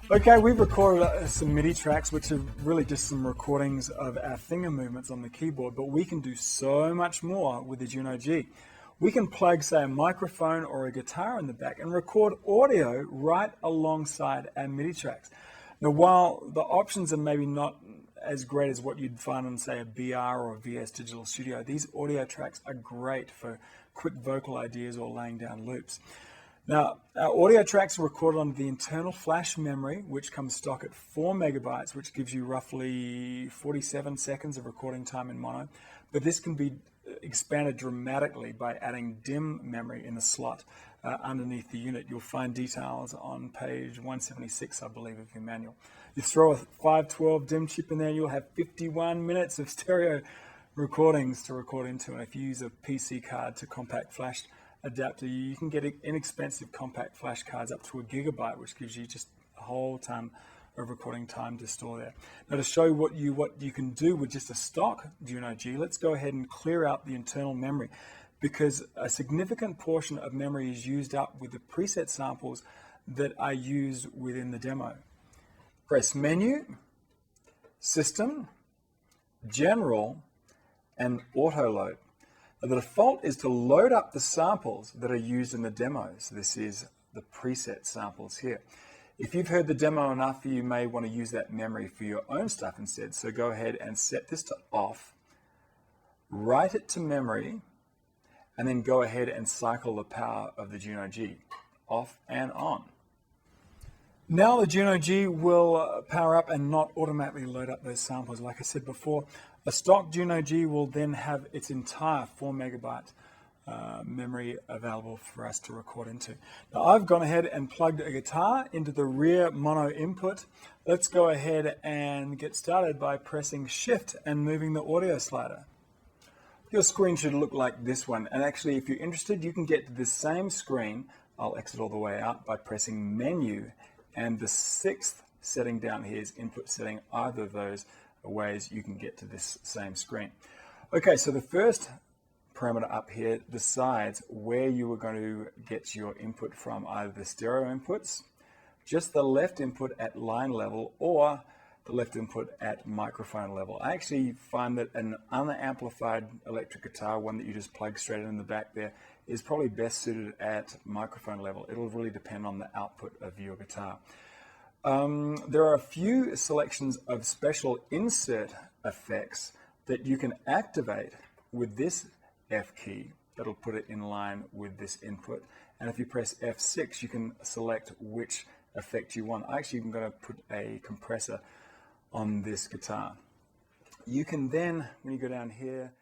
Okay, we've recorded some MIDI tracks, which are really just some recordings of our finger movements on the keyboard, but we can do so much more with the Juno-G. We can plug, say, a microphone or a guitar in the back and record audio right alongside our MIDI tracks. Now, while the options are maybe not as great as what you'd find on, say, a BR or a VS Digital Studio, these audio tracks are great for quick vocal ideas or laying down loops. Now, our audio tracks are recorded on the internal flash memory, which comes stock at 4 megabytes, which gives you roughly 47 seconds of recording time in mono. But this can be expanded dramatically by adding DIMM memory in the slot underneath the unit. You'll find details on page 176, I believe, of your manual. You throw a 512 DIMM chip in there, you'll have 51 minutes of stereo recordings to record into. And if you use a PC card to compact flash adapter, you can get inexpensive compact flash cards up to 1 gigabyte, which gives you just a whole ton of recording time to store there. Now, to show what you can do with just a stock Juno-G, let's go ahead and clear out the internal memory, because a significant portion of memory is used up with the preset samples that are used within the demo. Press Menu, System, General, and Auto Load. Now, the default is to load up the samples that are used in the demos. This is the preset samples here. If you've heard the demo enough, you may want to use that memory for your own stuff instead. So go ahead and set this to off, write it to memory, and then go ahead and cycle the power of the Juno-G off and on. Now the Juno-G will power up and not automatically load up those samples. Like I said before, a stock Juno-G will then have its entire 4 megabyte memory available for us to record into. Now, I've gone ahead and plugged a guitar into the rear mono input. Let's go ahead and get started by pressing Shift and moving the audio slider. Your screen should look like this one, and actually, if you're interested, you can get to this same screen. I'll exit all the way out by pressing Menu, and the 6th setting down here is input setting. Either of those are ways you can get to this same screen. Okay, so the first parameter up here decides where you are going to get your input from, either the stereo inputs, just the left input at line level, or the left input at microphone level. I actually find that an unamplified electric guitar, one that you just plug straight in the back there, is probably best suited at microphone level. It'll really depend on the output of your guitar. There are a few selections of special insert effects that you can activate with this F key. That'll put it in line with this input. And if you press F6, you can select which effect you want. Actually, I'm going to put a compressor on this guitar. You can then, when you go down here,